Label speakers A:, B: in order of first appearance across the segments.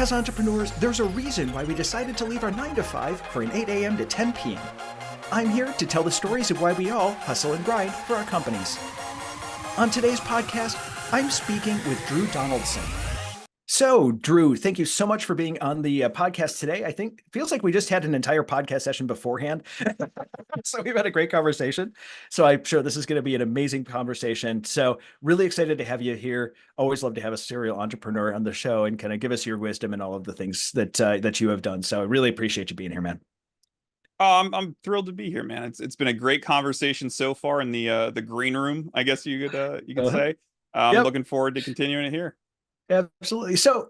A: As entrepreneurs, there's a reason why we decided to leave our 9 to 5 for an 8 a.m. to 10 p.m. I'm here to tell the stories of why we all hustle and grind for our companies. On today's podcast, I'm speaking with Drew Donaldson. So, Drew, thank you so much for being on the podcast today. I think it feels like we just had an entire podcast session beforehand. So we've had a great conversation. So I'm sure this is going to be an amazing conversation. So really excited to have you here. Always love to have a serial entrepreneur on the show and kind of give us your wisdom and all of the things that you have done. So I really appreciate you being here, man.
B: Oh, I'm thrilled to be here, man. It's been a great conversation so far in the green room, I guess you could say. I'm
A: Yep.
B: looking forward to continuing it here.
A: Absolutely. So,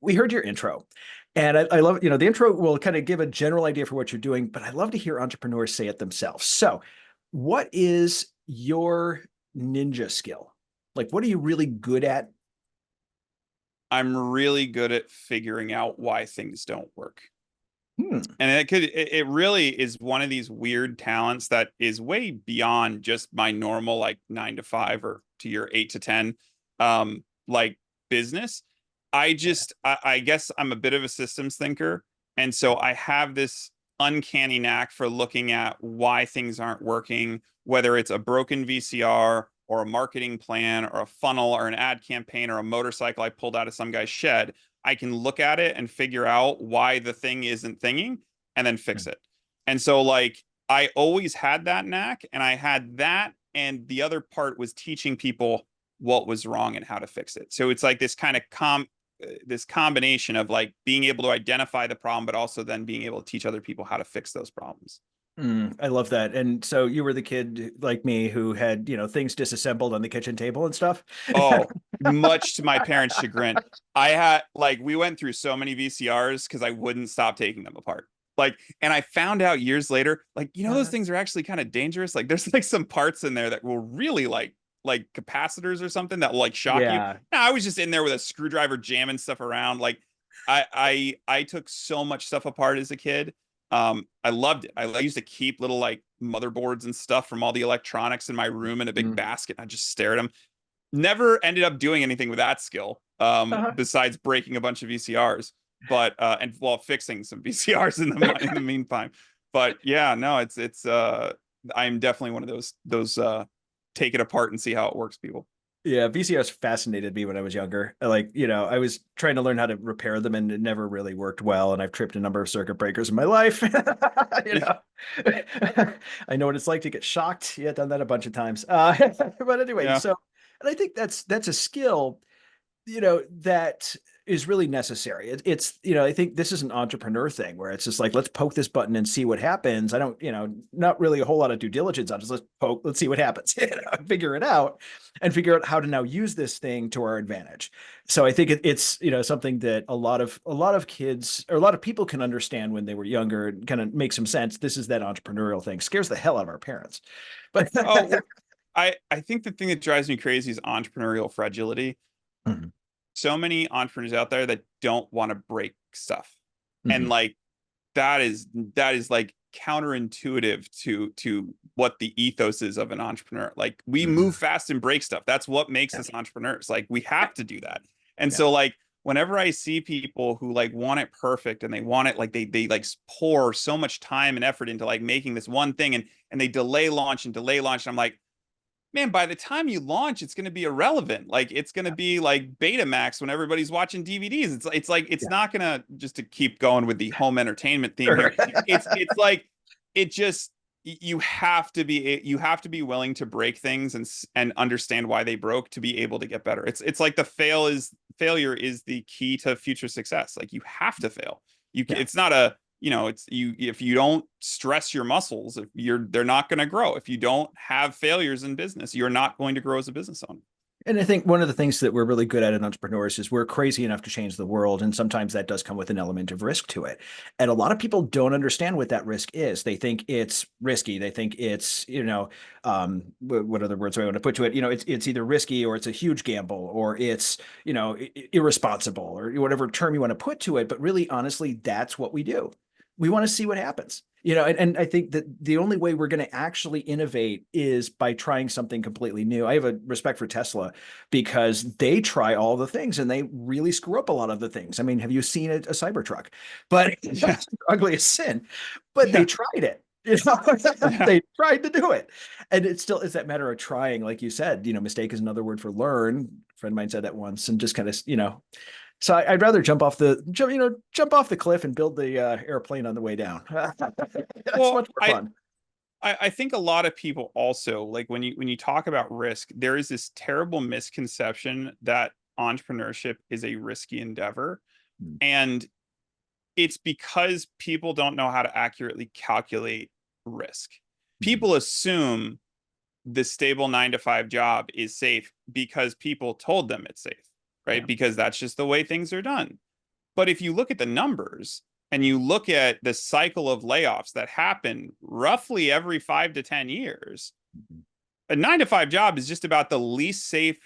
A: we heard your intro and I love, the intro will kind of give a general idea for what you're doing, but I love to hear entrepreneurs say it themselves. So what is your ninja skill? Like, what are you really good at?
B: I'm really good at figuring out why things don't work.
A: Hmm.
B: And it really is one of these weird talents that is way beyond just my normal like 9 to 5 or to your 8 to 10 like business. I guess I'm a bit of a systems thinker, and so I have this uncanny knack for looking at why things aren't working, whether it's a broken VCR or a marketing plan or a funnel or an ad campaign or a motorcycle I pulled out of some guy's shed. I can look at it and figure out why the thing isn't thinging and then fix it. And so like I always had that knack, and I had that, and the other part was teaching people what was wrong and how to fix it. So it's like this kind of this combination of like being able to identify the problem, but also then being able to teach other people how to fix those problems.
A: I love that. And so you were the kid like me who had, things disassembled on the kitchen table and stuff.
B: Oh, much to my parents' chagrin. We went through so many VCRs because I wouldn't stop taking them apart. Like, and I found out years later, like, those things are actually kind of dangerous. Like, there's like some parts in there that will really like capacitors or something that will like shock you.
A: Yeah.
B: No, I was just in there with a screwdriver jamming stuff around. Like, I took so much stuff apart as a kid. I loved it. I used to keep little like motherboards and stuff from all the electronics in my room in a big basket. I just stared at them. Never ended up doing anything with that skill,
A: Uh-huh.
B: besides breaking a bunch of VCRs, but and while fixing some VCRs in the meantime. But yeah, no, it's I'm definitely one of those take it apart and see how it works people.
A: Yeah, VCRs fascinated me when I was younger. Like, I was trying to learn how to repair them and it never really worked well. And I've tripped a number of circuit breakers in my life. You know, I know what it's like to get shocked. Yeah, done that a bunch of times. But anyway,
B: Yeah.
A: and I think that's a skill, that is really necessary. It's, I think this is an entrepreneur thing where it's just like, let's poke this button and see what happens. I don't, not really a whole lot of due diligence on just let's poke, let's see what happens, figure it out and figure out how to now use this thing to our advantage. So I think it's, something that a lot of kids or a lot of people can understand when they were younger and kind of make some sense. This is that entrepreneurial thing. Scares the hell out of our parents. But
B: Oh, I think the thing that drives me crazy is entrepreneurial fragility.
A: Mhm.
B: So many entrepreneurs out there that don't want to break stuff. And
A: Mhm.
B: like that is like counterintuitive to what the ethos is of an entrepreneur. Like we move
A: Mhm.
B: fast and break stuff. That's what makes
A: Yeah.
B: us entrepreneurs. Like we have to do that. And
A: Yeah.
B: so like whenever I see people who like want it perfect and they want it like they like pour so much time and effort into like making this one thing, and they delay launch and delay launch, and I'm like, man, by the time you launch, it's going to be irrelevant. Like it's going to be like Betamax when everybody's watching DVDs. It's like it's
A: Yeah.
B: not going to, just to keep going with the home entertainment theme
A: Sure.
B: here. It's like it just you have to be willing to break things and understand why they broke to be able to get better. It's like failure is the key to future success. Like you have to fail.
A: Yeah.
B: It's not a it's you if you don't stress your muscles, if they're not going to grow. If you don't have failures in business, you're not going to grow as a business owner.
A: And I think one of the things that we're really good at in entrepreneurs is we're crazy enough to change the world. And sometimes that does come with an element of risk to it. And a lot of people don't understand what that risk is. They think it's risky. They think it's, what other words do I want to put to it? It's either risky or it's a huge gamble or it's, irresponsible or whatever term you want to put to it. But really, honestly, that's what we do. We want to see what happens. And I think that the only way we're going to actually innovate is by trying something completely new. I have a respect for Tesla because they try all the things and they really screw up a lot of the things. I mean, have you seen a Cybertruck? But
B: Yeah.
A: it's ugly as sin. But they
B: Yeah.
A: tried it.
B: Yeah.
A: They tried to do it. And it still is that matter of trying, like you said, mistake is another word for learn. A friend of mine said that once, and just kind of, so I'd rather jump off the cliff and build the airplane on the way down. That's
B: Well,
A: much more fun.
B: I think a lot of people also, like, when you talk about risk, there is this terrible misconception that entrepreneurship is a risky endeavor.
A: Mm.
B: And it's because people don't know how to accurately calculate risk.
A: Mhm.
B: People assume the stable 9 to 5 job is safe because people told them it's safe,
A: Yeah.
B: right? Because that's just the way things are done. But if you look at the numbers and you look at the cycle of layoffs that happen roughly every 5 to 10 years,
A: Mhm.
B: a 9 to 5 job is just about the least safe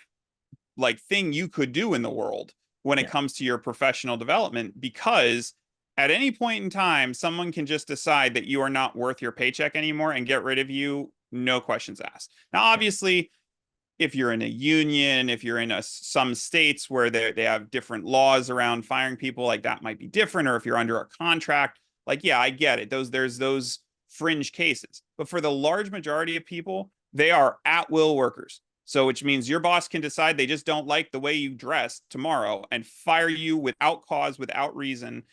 B: like thing you could do in the world when it
A: Yeah.
B: comes to your professional development, because at any point in time someone can just decide that you are not worth your paycheck anymore and get rid of you, no questions asked. Now obviously, if you're in a union, if you're in some states where they have different laws around firing people, like that might be different. Or if you're under a contract, like, yeah, I get it. There's those fringe cases. But for the large majority of people, they are at will workers. So which means your boss can decide they just don't like the way you dress tomorrow and fire you without cause, without reason.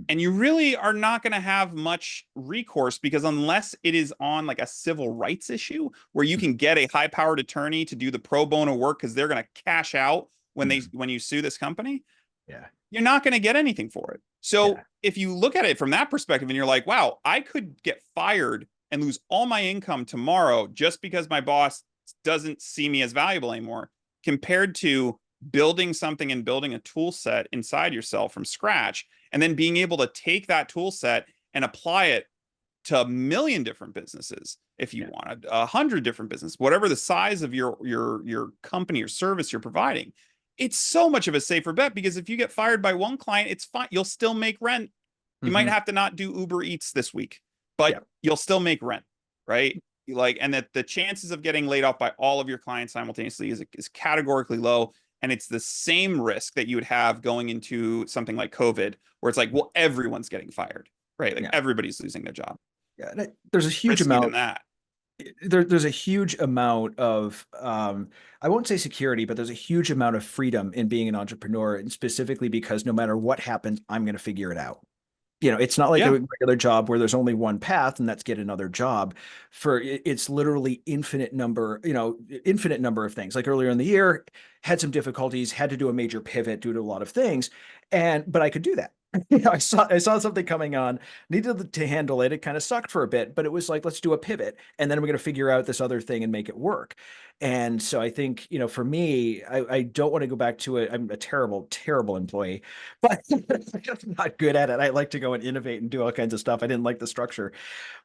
B: And you really are not going to have much recourse, because unless it is on like a civil rights issue where you can get a high powered attorney to do the pro bono work because they're going to cash out
A: Mhm.
B: when you sue this company,
A: Yeah.
B: you're not going to get anything for it.
A: Yeah.
B: So if you look at it from that perspective and you're like, wow, I could get fired and lose all my income tomorrow just because my boss doesn't see me as valuable anymore, compared to building something and building a tool set inside yourself from scratch, and then being able to take that tool set and apply it to a million different businesses if you
A: Yeah.
B: want, 100 different businesses, whatever the size of your company or service you're providing. It's so much of a safer bet, because if you get fired by one client, it's fine, you'll still make rent. You might
A: Hmm.
B: have to not do Uber Eats this week, but
A: Yeah.
B: you'll still make rent, right? Like, and that the chances of getting laid off by all of your clients simultaneously is categorically low. And it's the same risk that you would have going into something like COVID, where it's like, well, everyone's getting fired, right? Like
A: Yeah.
B: everybody's losing their job.
A: Yeah. There's a huge
B: Risky than
A: amount.
B: that.
A: There's a huge amount of I won't say security, but there's a huge amount of freedom in being an entrepreneur, and specifically because no matter what happens, I'm going to figure it out. It's not like a
B: Yeah.
A: regular job where there's only one path and that's get another job. It's literally infinite number of things. Like earlier in the year, had some difficulties, had to do a major pivot due to a lot of things, but I could do that. I saw something coming on, needed to handle it. It kind of sucked for a bit, but it was like, let's do a pivot, and then we're going to figure out this other thing and make it work. And so I think, for me, I don't want to go back to it. I'm a terrible, terrible employee, but I'm just not good at it. I like to go and innovate and do all kinds of stuff. I didn't like the structure.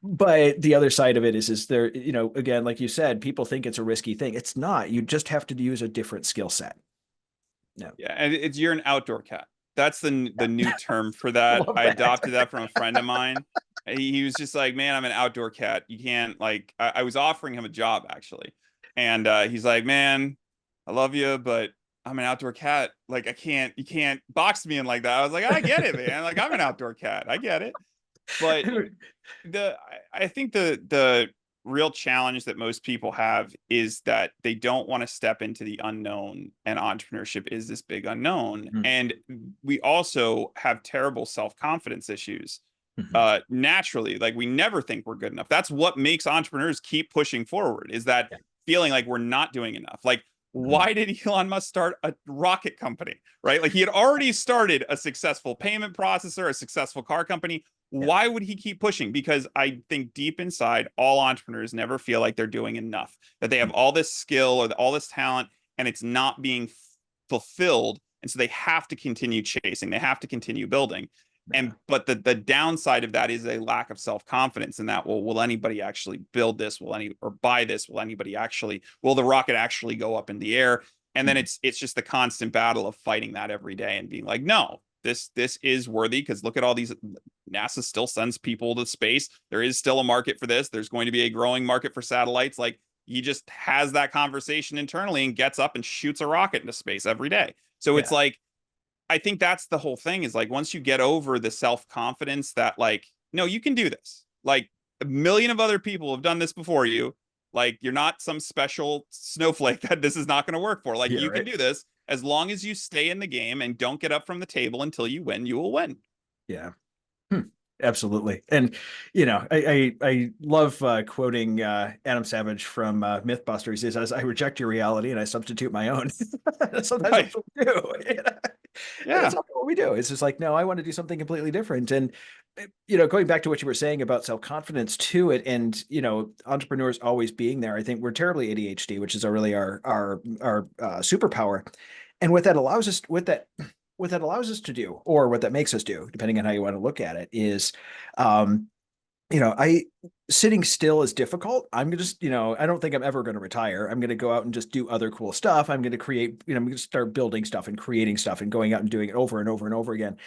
A: But the other side of it is there, again, like you said, people think it's a risky thing. It's not. You just have to use a different skill set. No.
B: Yeah. And you're an outdoor cat. That's the
A: Yeah.
B: new term for
A: I
B: that.
A: love
B: I
A: that.
B: adopted that from a friend of mine. He was just like, man, I'm an outdoor cat. You can't, like, I was offering him a job actually. And he's like, man, I love you, but I'm an outdoor cat. Like, you can't box me in like that. I was like, I get it, man. Like, I'm an outdoor cat. I get it. But I think the real challenge that most people have is that they don't want to step into the unknown, and entrepreneurship is this big unknown.
A: Mhm.
B: And we also have terrible self-confidence issues.
A: Mhm.
B: Naturally, like, we never think we're good enough. That's what makes entrepreneurs keep pushing forward, is that
A: Yeah.
B: feeling like we're not doing enough. Like,
A: Mhm.
B: why did Elon Musk start a rocket company, right? Like, he had already started a successful payment processor, a successful car company.
A: Yeah.
B: Why would he keep pushing? Because I think deep inside, all entrepreneurs never feel like they're doing enough, that they have
A: Mhm.
B: all this skill or all this talent, and it's not being fulfilled. And so they have to continue chasing, they have to continue building.
A: Yeah.
B: But the downside of that is a lack of self-confidence in that, well, will anybody actually build this? Or buy this? Will the rocket actually go up in the air? And then
A: Mhm.
B: it's just the constant battle of fighting that every day and being like, no, this is worthy, because look at all these NASA still sends people to space. There is still a market for this. There's going to be a growing market for satellites. Like, he just has that conversation internally and gets up and shoots a rocket into space every day. So it's
A: Yeah.
B: like, I think that's the whole thing, is like, once you get over the self-confidence that, like, no, you can do this. Like, a million of other people have done this before you. Like, you're not some special snowflake that this is not going to work for. Like,
A: Yeah,
B: you can
A: right.
B: do this as long as you stay in the game and don't get up from the table until you win, you will win.
A: Yeah. Hmm. Absolutely. And, you know, I love quoting Adam Savage from Mythbusters. He says, I reject your reality and I substitute my own. Sometimes
B: Right.
A: that's what we do. You know? And that's
B: Yeah.
A: not what we do. It's just like, no, I want to do something completely different. And, you know, going back to what you were saying about self-confidence to it, and, you know, entrepreneurs always being there, I think we're terribly ADHD, which is really our superpower. And what that allows us to do, or what that makes us do, depending on how you want to look at it, is, um, you know, I sitting still is difficult. I'm gonna just, you know, I don't think I'm ever going to retire. I'm going to go out and just do other cool stuff. I'm going to create, you know, I'm going to start building stuff and creating stuff and going out and doing it over and over and over again.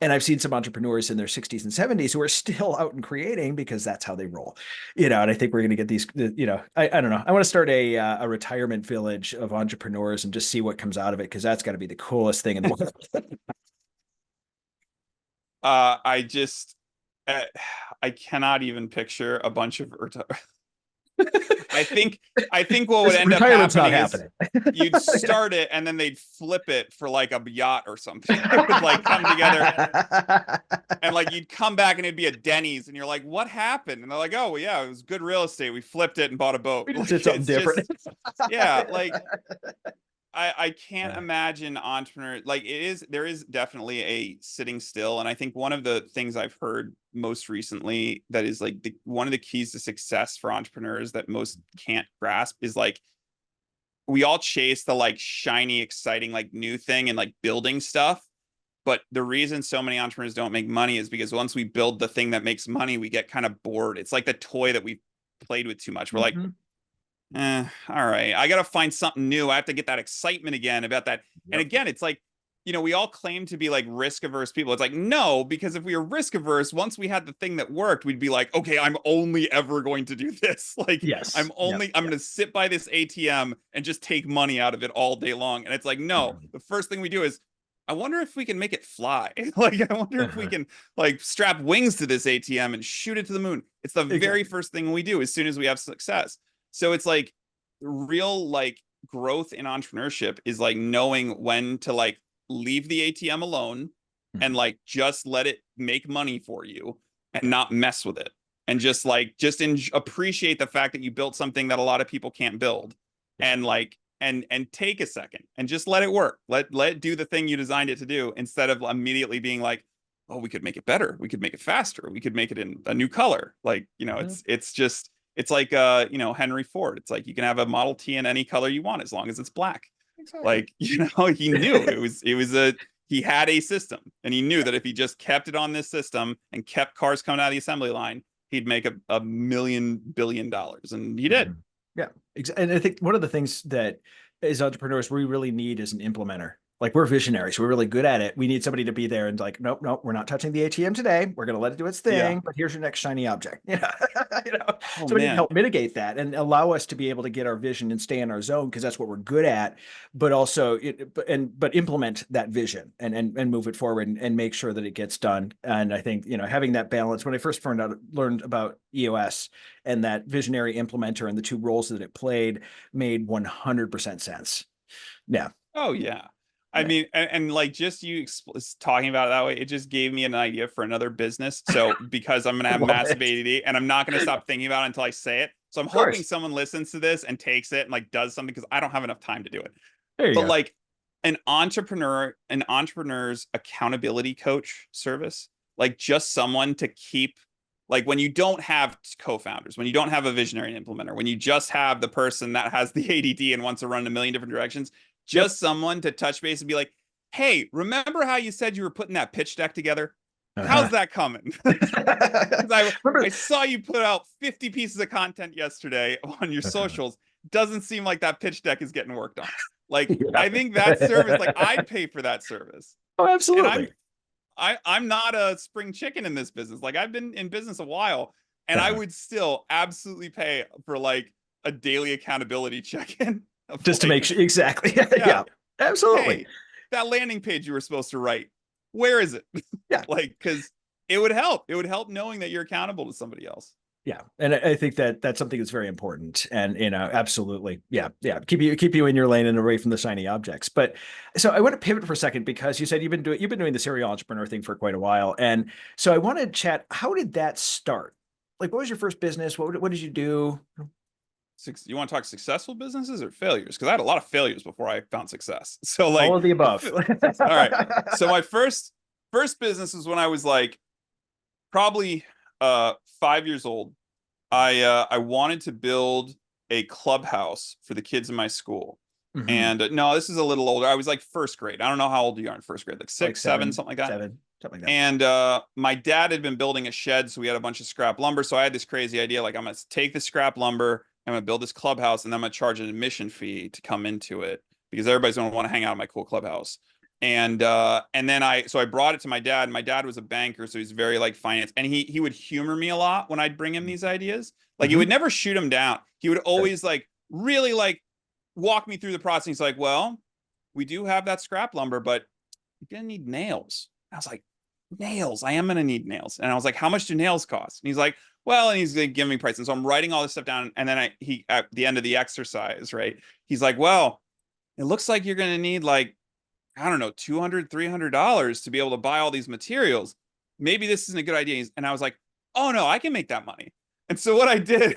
A: And I've seen some entrepreneurs in their 60s and 70s who are still out and creating because that's how they roll, you know. And I think we're going to get these, you know, I don't know. I want to start a retirement village of entrepreneurs and just see what comes out of it, because that's got to be the coolest thing in the world.
B: I just, uh, I cannot even picture a bunch of I think what would end up
A: Retirement's not
B: happening is
A: happening.
B: you'd start it and then they'd flip it for like a yacht or something. It would like come together, and like you'd come back and it'd be a Denny's and you're like, what happened? And they're like, oh well, yeah, it was good real estate. We flipped it and bought a boat.
A: We just did
B: Like,
A: something
B: it's
A: different.
B: just, yeah, like I can't
A: Yeah.
B: imagine entrepreneur, like, there is definitely a sitting still. And I think one of the things I've heard most recently that is like one of the keys to success for entrepreneurs that most can't grasp is like, we all chase the like shiny, exciting, like new thing and like building stuff. But the reason so many entrepreneurs don't make money is because once we build the thing that makes money, we get kind of bored. It's like the toy that we played with too much. We're like,
A: Mhm.
B: all right, I got to find something new. I have to get that excitement again about that. And
A: Yep.
B: again, it's like, you know, we all claim to be like risk averse people. It's like, no, because if we were risk averse, once we had the thing that worked, we'd be like, okay, I'm only ever going to do this. Like,
A: Yes. Yep.
B: I'm
A: Yep.
B: going to sit by this ATM and just take money out of it all day long. And it's like, no,
A: Mhm.
B: the first thing we do is, I wonder if we can make it fly. Like, I wonder if we
A: Uh-huh.
B: can like strap wings to this ATM and shoot it to the moon. It's the very
A: Exactly.
B: first thing we do as soon as we have success. So it's like, real like growth in entrepreneurship is like knowing when to like leave the ATM alone and
A: Mhm.
B: like just let it make money for you and not mess with it, and just like appreciate the fact that you built something that a lot of people can't build,
A: Yeah.
B: and like and take a second and just let it work, let it do the thing you designed it to do, instead of immediately being like, oh, we could make it better, we could make it faster, we could make it in a new color. Like, you know,
A: Mhm.
B: it's just, it's like you know, Henry Ford. It's like you can have a Model T in any color you want as long as it's black.
A: Exactly.
B: Like, you know, he knew he had a system, and he knew that if he just kept it on this system and kept cars coming out of the assembly line, he'd make a million billion dollars, and he did.
A: Mhm. Yeah. And I think one of the things that as entrepreneurs we really need is an implementer. Like, we're visionaries. We're really good at it. We need somebody to be there and like, nope, nope, we're not touching the ATM today. We're going to let it do its
B: Yeah.
A: thing, but here's your next shiny object. Yeah. You know,
B: Oh
A: somebody to
B: man.
A: help mitigate that and allow us to be able to get our vision and stay in our zone, because that's what we're good at, but also but implement that vision and move it forward and make sure that it gets done. And I think, you know, having that balance, when I first learned about EOS and that visionary implementer and the two roles that it played, made 100% sense. Yeah.
B: Oh yeah. I
A: Yeah.
B: mean, and like, just you talking about it that way, it just gave me an idea for another business. So because I'm gonna
A: I
B: have
A: love
B: massive
A: it.
B: ADD and I'm not gonna stop thinking about it until I say it. So I'm
A: Of
B: hoping
A: course.
B: someone listens to this and takes it and like does something, because I don't have enough time to do it.
A: There you
B: But
A: go.
B: like, an entrepreneur's accountability coach service, like just someone to keep, like, when you don't have co-founders, when you don't have a visionary implementer, when you just have the person that has the ADD and wants to run in a million different directions,
A: Yep.
B: just someone to touch base and be like, hey, remember how you said you were putting that pitch deck together? How's
A: Uh-huh.
B: that coming? Because I
A: Remember,
B: saw you put out 50 pieces of content yesterday on your
A: uh-huh.
B: socials. Doesn't seem like that pitch deck is getting worked on. Like,
A: Yeah.
B: I think that service, like, I'd pay for that service.
A: Oh,
B: And
A: absolutely.
B: I'm not a spring chicken in this business. Like I've been in business a while, and I would still absolutely pay for like a daily accountability check-in of
A: Just to make
B: like,
A: sure. Exactly.
B: yeah,
A: Yeah, absolutely.
B: hey, that landing page you were supposed to write, where is it?
A: Yeah.
B: Like, because it would help. It would help knowing that you're accountable to somebody else.
A: Yeah, and I think that that's something that's very important, and absolutely, yeah, yeah, keep you in your lane and away from the shiny objects. But so I want to pivot for a second because you said you've been doing the serial entrepreneur thing for quite a while, and so I want to chat. How did that start? Like, what was your first business? What did you do?
B: You want to talk successful businesses or failures? Because I had a lot of failures before I found success. So
A: All
B: like,
A: of the above.
B: all right. So my first business was when I was like probably 5 years old. I wanted to build a clubhouse for the kids in my school.
A: Mhm.
B: And no, this is a little older. I was like first grade. I don't know how old you are in first grade, like
A: Like
B: six, seven,
A: seven,
B: something like that.
A: seven, something like that.
B: And my dad had been building a shed, so we had a bunch of scrap lumber. So I had this crazy idea, like I'm gonna take the scrap lumber, I'm gonna build this clubhouse, and then I'm gonna charge an admission fee to come into it because everybody's gonna want to hang out in my cool clubhouse. And then I brought it to my dad. My dad was a banker, so he's very like finance, and he would humor me a lot when I'd bring him these ideas. Like he
A: Hmm.
B: would never shoot him down. He would always like really like walk me through the process. He's like, well, we do have that scrap lumber, but you're gonna need nails. I was like, nails? I am gonna need nails. And I was like, how much do nails cost? And he's like, well, and he's gonna give me prices. And so I'm writing all this stuff down. And then he at the end of the exercise, right? He's like, well, it looks like you're gonna need like, I don't know, $200, $300 to be able to buy all these materials. Maybe this isn't a good idea. And I was like, oh no, I can make that money. And so what I did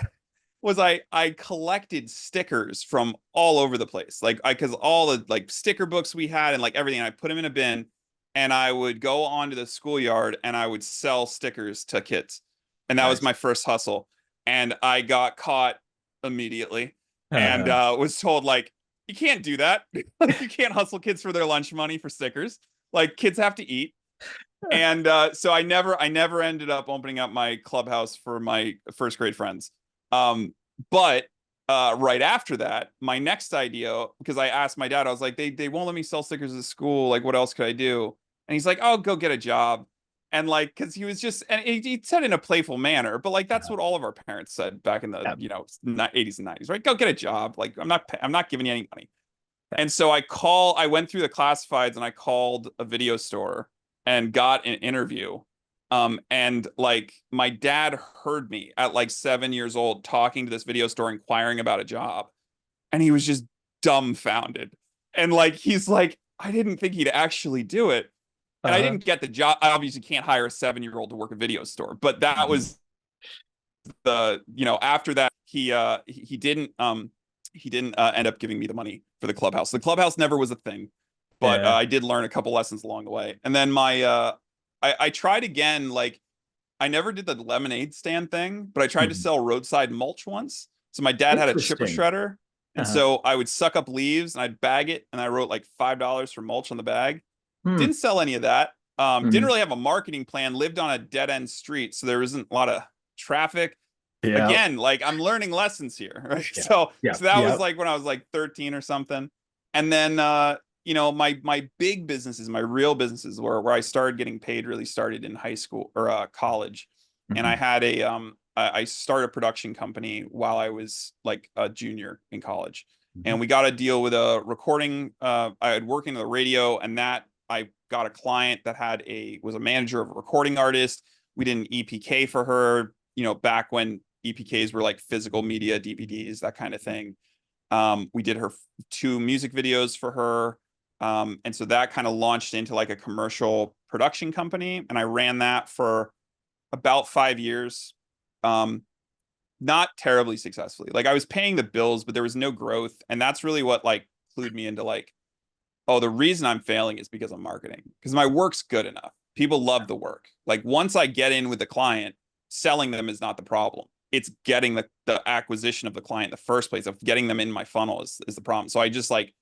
B: was I collected stickers from all over the place. Like because all the like sticker books we had and like everything, I put them in a bin and I would go onto the schoolyard and I would sell stickers to kids. And that was
A: Nice.
B: my first hustle. And I got caught immediately and
A: Uh,
B: was told like, you can't do that. Like you can't hustle kids for their lunch money for stickers. Like kids have to eat. And so I never ended up opening up my clubhouse for my first grade friends. But right after that, my next idea, because I asked my dad, I was like, they won't let me sell stickers at school. Like, what else could I do? And he's like, oh, go get a job. And like, because he was just, and he said in a playful manner, but like that's what all of our parents said back in the
A: yeah,
B: 80s and 90s, right? Go get a job. Like I'm not giving you any money.
A: yeah.
B: And so I went through the classifieds and I called a video store and got an interview. And like my dad heard me at like 7 years old talking to this video store inquiring about a job. And he was just dumbfounded. And like he's like, I didn't think he'd actually do it. And I
A: Uh-huh.
B: didn't get the job. I obviously can't hire a 7-year-old to work a video store, but that
A: Mhm.
B: was after that he didn't end up giving me the money for the clubhouse. The clubhouse never was a thing, but
A: Yeah.
B: I did learn a couple lessons along the way. And then I tried again. Like I never did the lemonade stand thing, but I tried to
A: Mhm.
B: sell roadside mulch once. So my dad had a chipper
A: Interesting.
B: shredder, and
A: Uh-huh.
B: so I would suck up leaves and I'd bag it, and I wrote like $5 for mulch on the bag.
A: Hmm.
B: Didn't sell any of that. Didn't
A: Mhm.
B: really have a marketing plan. Lived on a dead end street, so there isn't a lot of traffic.
A: Yeah.
B: Again, like I'm learning lessons here, right?
A: Yeah.
B: So
A: Yeah.
B: so that
A: Yeah.
B: was like when I was like 13 or something. And then my big businesses, my real businesses where I started getting paid really started in high school or college. And I
A: Mhm.
B: had I started a production company while I was like a junior in college.
A: Mhm.
B: And we got a deal with a recording. I had working in the radio, and that I got a client that was a manager of a recording artist. We did an EPK for her, back when EPKs were like physical media, DVDs, that kind of thing. We did her two music videos for her. And so that kind of launched into like a commercial production company. And I ran that for about 5 years. Um, Not terribly successfully. Like I was paying the bills, but there was no growth. And that's really what like clued me into like, oh, the reason I'm failing is because of marketing, because my work's good enough. People love the work. Like once I get in with the client, selling them is not the problem. It's getting the acquisition of the client in the first place, of getting them in my funnel is the problem. So I just like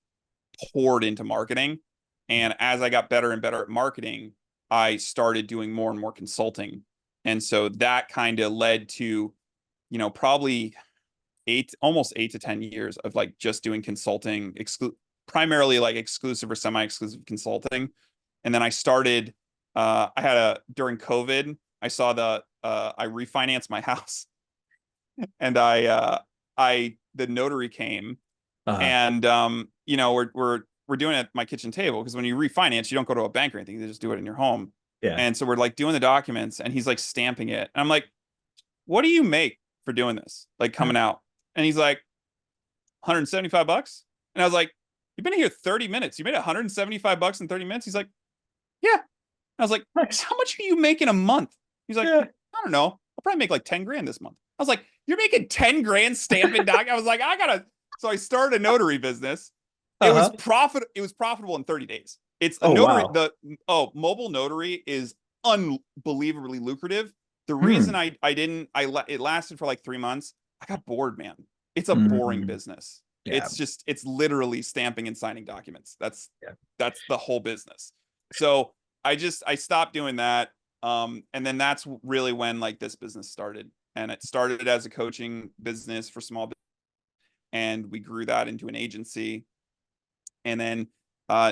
B: poured into marketing. And as I got better and better at marketing, I started doing more and more consulting. And so that kind of led to, probably almost 8 to 10 years of like just doing consulting, primarily like exclusive or semi-exclusive consulting. And then I started I had during COVID, I saw I refinanced my house, and the notary came,
A: Uh-huh.
B: and we're doing it at my kitchen table, because when you refinance, you don't go to a bank or anything, they just do it in your home.
A: Yeah.
B: And so we're like doing the documents, and he's like stamping it, and I'm like, what do you make for doing this, like coming out? And he's like, $175. And I was like, you've been here 30 minutes, you made $175 in 30 minutes? He's like, yeah. I was like,
A: Nice.
B: how much are you making a month? He's like,
A: Yeah.
B: I don't know. I'll probably make like 10 grand this month. I was like, you're making 10 grand stamping doc? I was like, I gotta. So I started a notary business.
A: Uh-huh.
B: It was profitable in 30 days. It's a
A: Oh,
B: notary.
A: wow.
B: Mobile notary is unbelievably lucrative. The reason
A: Hmm.
B: it lasted for like 3 months. I got bored, man. It's a boring
A: Mhm.
B: business.
A: Yeah.
B: It's literally stamping and signing documents.
A: Yeah.
B: That's the whole business. So I stopped doing that. And then that's really when like this business started. And it started as a coaching business for small business, and we grew that into an agency. And then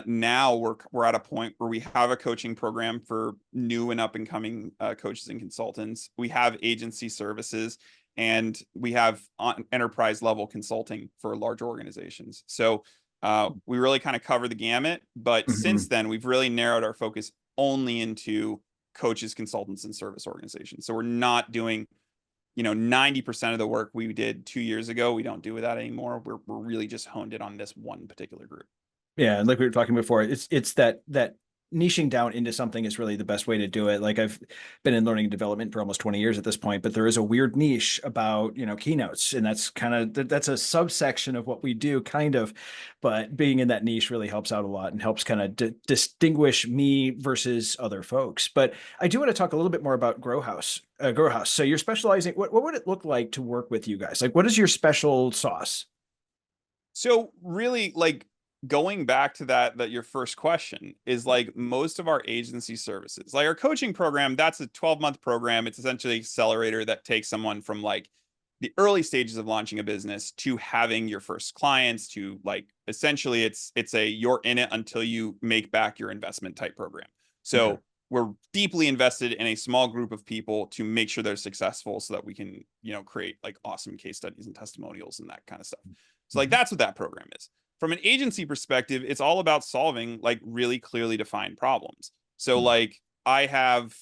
B: now we're at a point where we have a coaching program for new and up and coming coaches and consultants. We have agency services, and we have enterprise level consulting for large organizations. So we really kind of cover the gamut. But since
A: Mhm.
B: then, we've really narrowed our focus only into coaches, consultants, and service organizations. So we're not doing 90% of the work we did 2 years ago. We don't do that anymore. We're really just honed in on this one particular group.
A: Yeah, and like we were talking before, it's that niching down into something is really the best way to do it. Like I've been in learning and development for almost 20 years at this point, but there is a weird niche about, keynotes, and that's kind of that's a subsection of what we do, kind of. But being in that niche really helps out a lot and helps kind of distinguish me versus other folks. But I do want to talk a little bit more about GroHaus. GroHaus. So you're specializing. What would it look like to work with you guys? Like, what is your special sauce?
B: So really, like, going back to that your first question is, like, most of our agency services, like our coaching program, that's a 12-month program. It's essentially an accelerator that takes someone from like the early stages of launching a business to having your first clients, to like essentially it's a you're in it until you make back your investment type program.
A: Okay.
B: So we're deeply invested in a small group of people to make sure they're successful, so that we can create like awesome case studies and testimonials and that kind of stuff. So like
A: Mhm.
B: that's what that program is. From an agency perspective, it's all about solving like really clearly defined problems. So
A: Mhm.
B: like I have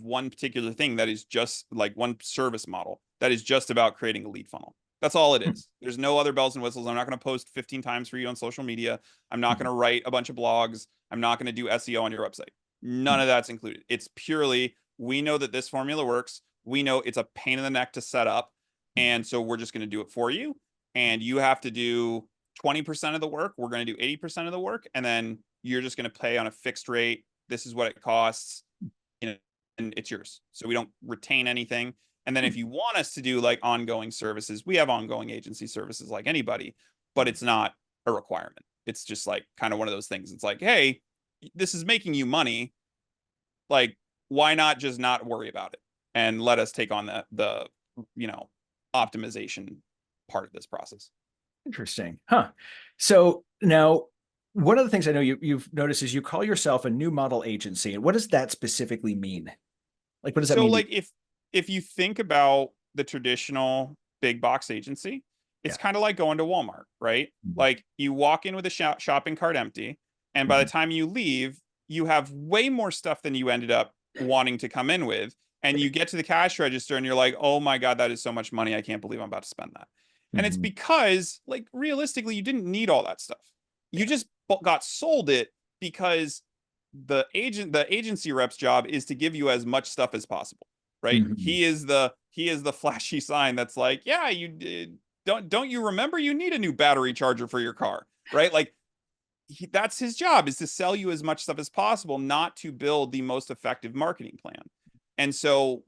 B: one particular thing that is just like one service model that is just about creating a lead funnel. That's all it is. There's no other bells and whistles. I'm not going to post 15 times for you on social media. I'm not going
A: Mhm.
B: to write a bunch of blogs. I'm not going to do SEO on your website. None
A: Mhm.
B: of that's included. It's purely, we know that this formula works. We know it's a pain in the neck to set up. And so we're just going to do it for you. And you have to do 20% of the work. We're going to do 80% of the work. And then you're just going to pay on a fixed rate. This is what it costs, and it's yours. So we don't retain anything. And then if you want us to do like ongoing services, we have ongoing agency services like anybody, but it's not a requirement. It's just like kind of one of those things. It's like, hey, this is making you money. Like, why not just not worry about it and let us take on the you know optimization part of this process.
A: Interesting. Huh. So now, one of the things I know you've noticed is you call yourself a new model agency. And what does that specifically mean? Like, what does that
B: So
A: mean to you?
B: like if you think about the traditional big box agency, it's
A: Yeah.
B: kind of like going to Walmart, right?
A: Mhm.
B: Like you walk in with a shopping cart empty, and by the
A: Mhm.
B: time you leave, you have way more stuff than you ended up wanting to come in with. And you get to the cash register and you're like, oh my God, that is so much money. I can't believe I'm about to spend that. And it's
A: Mhm.
B: because, like, realistically, you didn't need all that stuff. You
A: Yeah.
B: just got sold it because the agency rep's job is to give you as much stuff as possible, right?
A: Mhm.
B: He is the flashy sign that's like, yeah, you did, don't you remember you need a new battery charger for your car, right? Like that's his job, is to sell you as much stuff as possible, not to build the most effective marketing plan. And so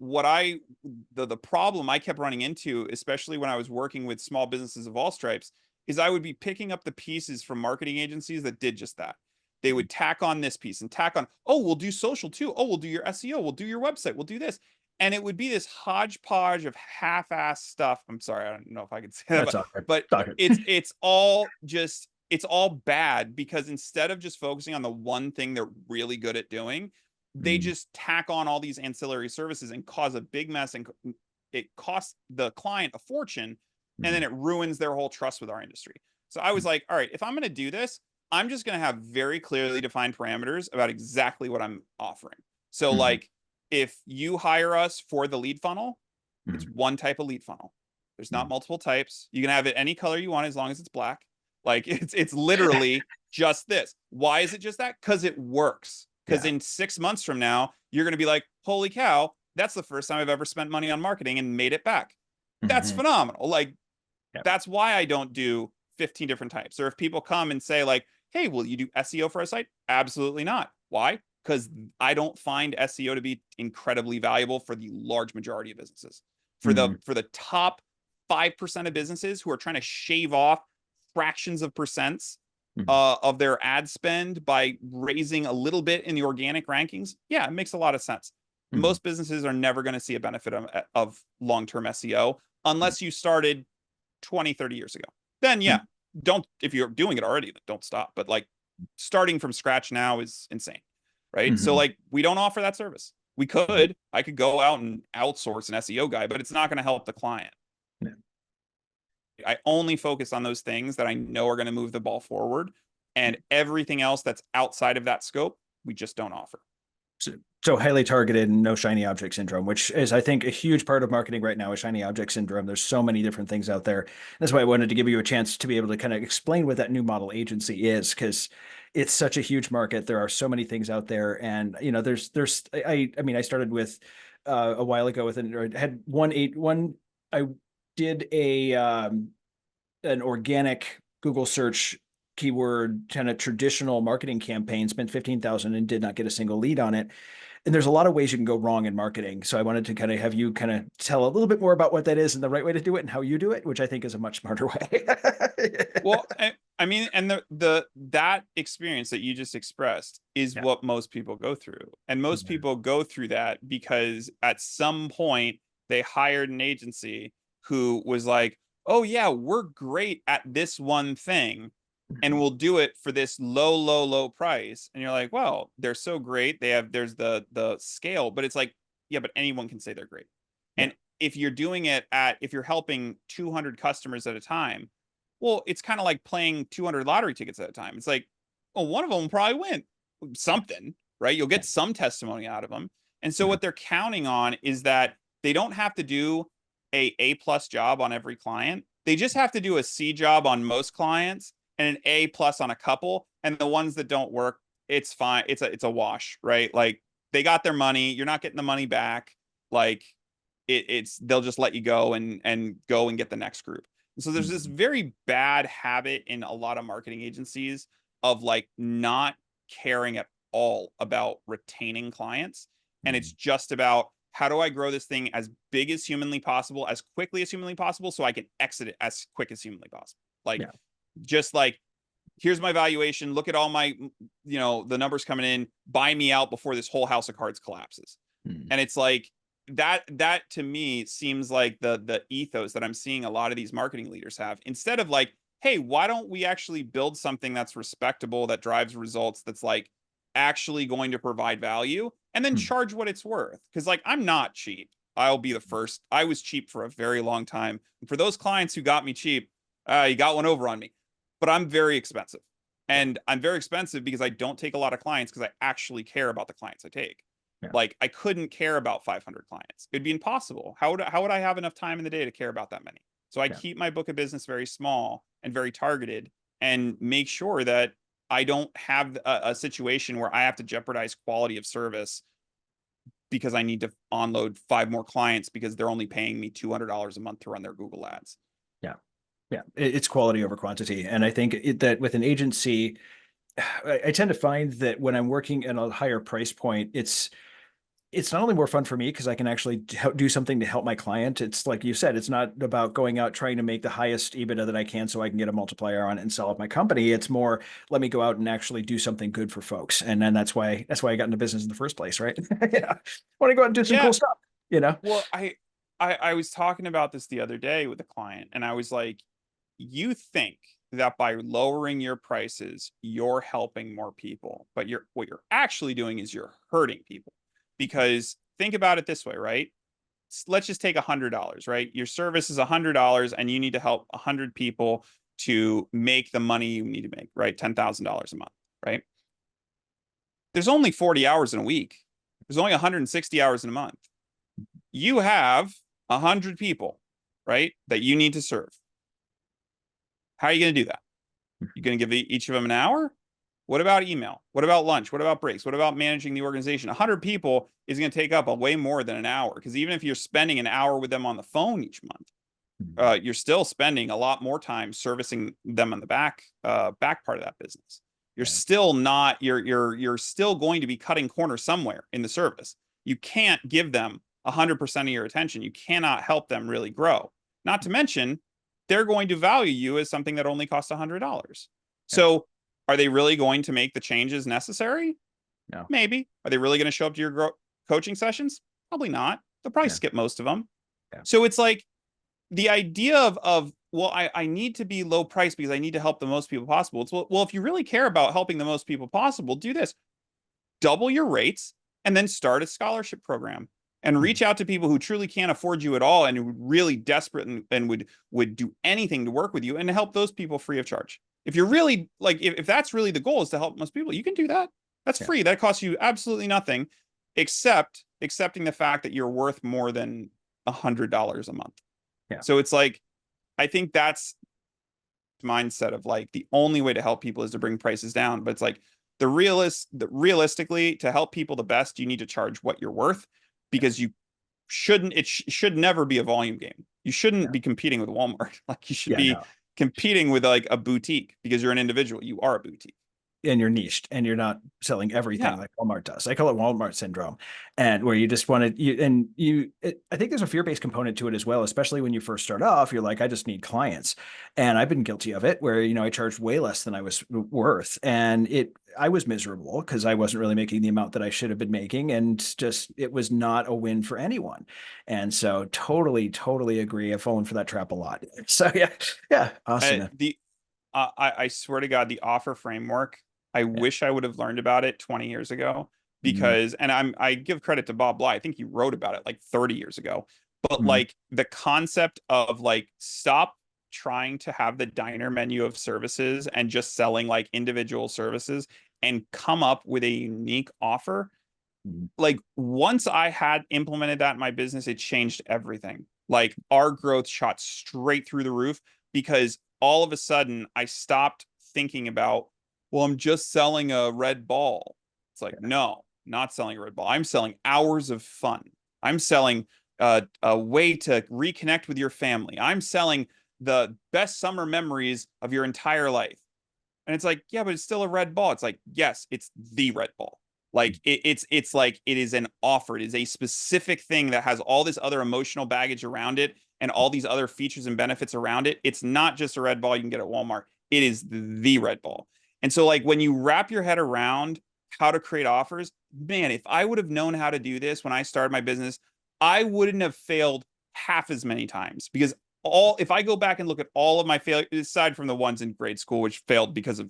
B: the problem I kept running into, especially when I was working with small businesses of all stripes, is I would be picking up the pieces from marketing agencies that did just that. They would tack on this piece and tack on, oh, we'll do social too. Oh, we'll do your SEO. We'll do your website. We'll do this. And it would be this hodgepodge of half-ass stuff. I'm sorry, I don't know if I could say that,
A: That's awkward.
B: but
A: It's awkward.
B: it's all bad, because instead of just focusing on the one thing they're really good at doing, they just tack on all these ancillary services and cause a big mess, and it costs the client a fortune, and then it ruins their whole trust with our industry. So I was like, all right, if I'm going to do this, I'm just going to have very clearly defined parameters about exactly what I'm offering. So like, if you hire us for the lead funnel, it's one type of lead funnel. There's not multiple types. You can have it any color you want as long as it's black. Like it's literally just this. Why is it just that? Because it works. Because in 6 months from now, you're going to be like, holy cow, that's the first time I've ever spent money on marketing and made it back. That's phenomenal. Like, that's why I don't do 15 different types. Or if people come and say like, hey, will you do SEO for a site? Absolutely not. Why? Because I don't find SEO to be incredibly valuable for the large majority of businesses. For the top 5% of businesses who are trying to shave off fractions of percents of their ad spend by raising a little bit in the organic rankings, yeah, it makes a lot of sense. Most businesses are never going to see a benefit of long-term SEO unless you started 20, 30 years ago. Then don't, if you're doing it already, don't stop. But like starting from scratch now is insane, right? So like we don't offer that service. I could go out and outsource an SEO guy, but it's not going to help the client. I only focus on those things that I know are going to move the ball forward, and everything else that's outside of that scope, we just don't offer.
A: So highly targeted and no shiny object syndrome, which is, I think, a huge part of marketing right now is shiny object syndrome. There's so many different things out there. That's why I wanted to give you a chance to be able to kind of explain what that new model agency is, because it's such a huge market. There are so many things out there. And, you know, I mean, I started with a while ago with I did an organic Google search keyword kind of traditional marketing campaign, spent 15,000 and did not get a single lead on it. And there's a lot of ways you can go wrong in marketing. So I wanted to kind of have you kind of tell a little bit more about what that is and the right way to do it and how you do it, which I think is a much smarter way.
B: Well, I mean, and that experience that you just expressed is what most people go through. And most people go through that because at some point they hired an agency who was like, oh yeah, we're great at this one thing, and we'll do it for this low price. And you're like, well, they're so great. There's the scale, but it's like, yeah, but anyone can say they're great. And if you're doing it if you're helping 200 customers at a time, well, it's kind of like playing 200 lottery tickets at a time. It's like, well, one of them will probably win something, right? You'll get some testimony out of them. And so what they're counting on is that they don't have to do A+ job on every client. They just have to do a C job on most clients and an A+ on a couple. And the ones that don't work, it's fine. It's a wash, right? Like they got their money. You're not getting the money back. Like they'll just let you go and go and get the next group. And so there's this very bad habit in a lot of marketing agencies of like not caring at all about retaining clients. And it's just about, how do I grow this thing as big as humanly possible, as quickly as humanly possible, so I can exit it as quick as humanly possible? Like, just like, here's my valuation. Look at all my, the numbers coming in. Buy me out before this whole house of cards collapses. And it's like that to me seems like the ethos that I'm seeing a lot of these marketing leaders have. Instead of like, hey, why don't we actually build something that's respectable, that drives results, that's like actually going to provide value, and then charge what it's worth? Because like, I'm not cheap. I'll be the first. I was cheap for a very long time. And for those clients who got me cheap, you got one over on me. But I'm very expensive. And I'm very expensive because I don't take a lot of clients, because I actually care about the clients I take. Like, I couldn't care about 500 clients. It'd be impossible. How would I have enough time in the day to care about that many? So I keep my book of business very small and very targeted, and make sure that I don't have a situation where I have to jeopardize quality of service because I need to onload 5 more clients because they're only paying me $200 a month to run their Google ads.
A: Yeah, it's quality over quantity. And I think that with an agency, I tend to find that when I'm working at a higher price point, it's not only more fun for me because I can actually do something to help my client. It's like you said, it's not about going out trying to make the highest EBITDA that I can so I can get a multiplier on it and sell up my company. It's more, let me go out and actually do something good for folks. And then that's why I got into business in the first place, right? I want to go out and do some cool stuff,
B: Well, I was talking about this the other day with a client, and I was like, you think that by lowering your prices, you're helping more people. But what you're actually doing is you're hurting people. Because think about it this way, right? Let's just take $100, right? Your service is $100 and you need to help 100 people to make the money you need to make, right? $10,000 a month, right? There's only 40 hours in a week. There's only 160 hours in a month. You have 100 people, right, that you need to serve. How are you going to do that? You're going to give each of them an hour? What about email? What about lunch? What about breaks? What about managing the organization? 100 people is going to take up a way more than an hour, because even if you're spending an hour with them on the phone each month, you're still spending a lot more time servicing them on the back part of that business. You're still not, you're still going to be cutting corners somewhere in the service. You can't give them 100% of your attention. You cannot help them really grow. Not to mention, they're going to value you as something that only costs $100. So are they really going to make the changes necessary?
A: No.
B: Maybe. Are they really going to show up to your coaching sessions? Probably not. They'll probably skip most of them. So it's like the idea of well, I need to be low price because I need to help the most people possible. It's well, if you really care about helping the most people possible, do this. Double your rates and then start a scholarship program and reach out to people who truly can't afford you at all and who are really desperate and would do anything to work with you, and help those people free of charge. If you're really like, if that's really the goal, is to help most people, you can do that. That's free. That costs you absolutely nothing, except accepting the fact that you're worth more than $100 a month. So it's like, I think that's mindset of like the only way to help people is to bring prices down. But it's like realistically, to help people the best, you need to charge what you're worth, because you shouldn't, it should never be a volume game. You shouldn't be competing with Walmart. Like you should be competing with like a boutique, because you're an individual. You are a boutique.
A: And you're niched and you're not selling everything like Walmart does. I call it Walmart syndrome, and where you just want to, I think there's a fear-based component to it as well, especially when you first start off. You're like, I just need clients. And I've been guilty of it where, I charged way less than I was worth. And I was miserable because I wasn't really making the amount that I should have been making. And just, it was not a win for anyone. And so totally agree. I've fallen for that trap a lot. So yeah. Awesome.
B: I swear to God, the offer framework, I wish I would have learned about it 20 years ago, because, and I give credit to Bob Bly. I think he wrote about it like 30 years ago, but like the concept of like, stop trying to have the diner menu of services and just selling like individual services, and come up with a unique offer. Like once I had implemented that in my business, it changed everything. Like our growth shot straight through the roof, because all of a sudden I stopped thinking about, well, I'm just selling a red ball. It's like, no, not selling a red ball. I'm selling hours of fun. I'm selling a way to reconnect with your family. I'm selling the best summer memories of your entire life. And it's like, yeah, but it's still a red ball. It's like, yes, it's the red ball. Like it's like, it is an offer. It is a specific thing that has all this other emotional baggage around it and all these other features and benefits around it. It's not just a red ball you can get at Walmart. It is the red ball. And so like when you wrap your head around how to create offers, man, if I would have known how to do this when I started my business, I wouldn't have failed half as many times. Because if I go back and look at all of my failures, aside from the ones in grade school, which failed because of,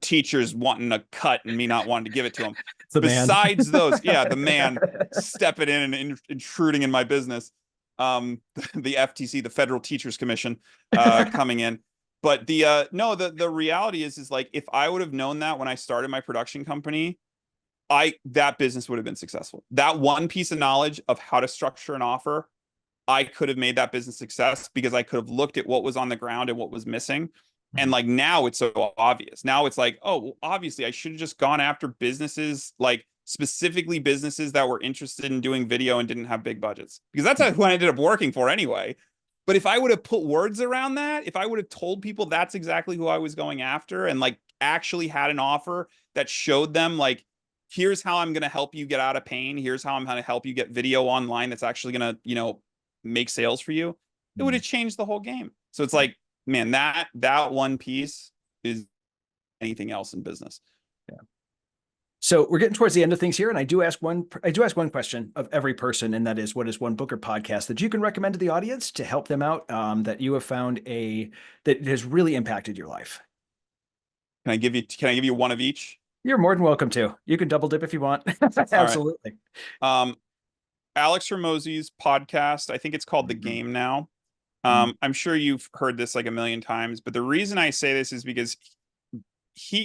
B: teachers wanting a cut and me not wanting to give it to them. Besides those, the man stepping in and intruding in my business. The FTC, the Federal Teachers Commission, coming in. But the reality is like, if I would have known that when I started my production company, that business would have been successful. That one piece of knowledge of how to structure an offer, I could have made that business success, because I could have looked at what was on the ground and what was missing. And like now it's so obvious. Now it's like, oh, well, obviously I should have just gone after businesses, like specifically businesses that were interested in doing video and didn't have big budgets, because that's who I ended up working for anyway. But if I would have put words around that, if I would have told people that's exactly who I was going after, and like actually had an offer that showed them like, here's how I'm going to help you get out of pain. Here's how I'm going to help you get video online that's actually going to, make sales for you. It would have changed the whole game. So it's like, man, that one piece is anything else in business.
A: So we're getting towards the end of things here, and I do ask one question of every person, and that is, what is one book or podcast that you can recommend to the audience to help them out, that you have found that has really impacted your life?
B: Can I give you one of each?
A: You're more than welcome to. You can double dip if you want. Absolutely.
B: All right. Alex Hormozy's podcast, I think it's called The Game Now. I'm sure you've heard this like a million times, but the reason I say this is because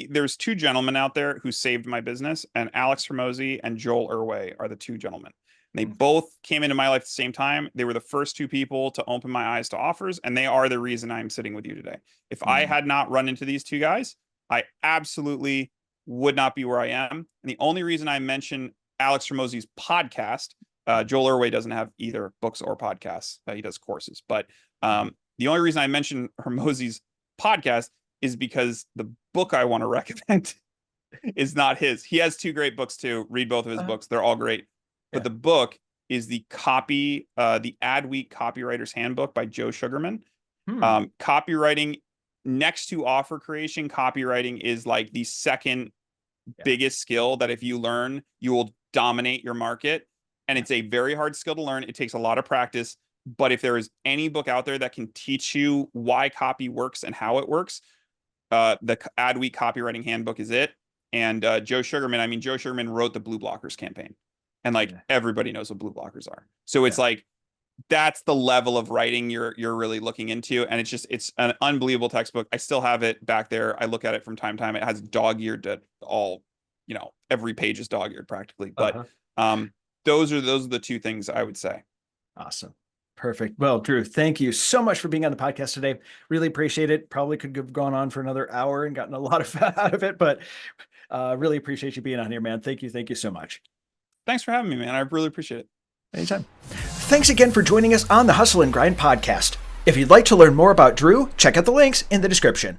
B: there's two gentlemen out there who saved my business, and Alex Hormozy and Joel Irway are the two gentlemen. They both came into my life at the same time. They were the first two people to open my eyes to offers, and they are the reason I'm sitting with you today. If I had not run into these two guys, I absolutely would not be where I am. And the only reason I mention Alex Hormozy's podcast, Joel Irway doesn't have either books or podcasts. He does courses. But the only reason I mention Hormozy's podcast is because the book I want to recommend is not his. He has two great books too. Read both of his books. They're all great. But the book is the Adweek Copywriter's Handbook by Joe Sugarman. Copywriting, next to offer creation, copywriting is like the second biggest skill that if you learn, you will dominate your market. And it's a very hard skill to learn. It takes a lot of practice. But if there is any book out there that can teach you why copy works and how it works, the Adweek Copywriting Handbook is it. And Joe Sugarman wrote the Blue Blockers campaign. And everybody knows what Blue Blockers are. So it's like, that's the level of writing you're really looking into. And it's an unbelievable textbook. I still have it back there. I look at it from time to time. It has dog-eared to all, every page is dog-eared practically. But those are the two things I would say.
A: Awesome. Perfect. Well, Drew, thank you so much for being on the podcast today. Really appreciate it. Probably could have gone on for another hour and gotten a lot out of it, but really appreciate you being on here, man. Thank you. Thank you so much.
B: Thanks for having me, man. I really appreciate it.
A: Anytime. Thanks again for joining us on the Hustle and Grind podcast. If you'd like to learn more about Drew, check out the links in the description.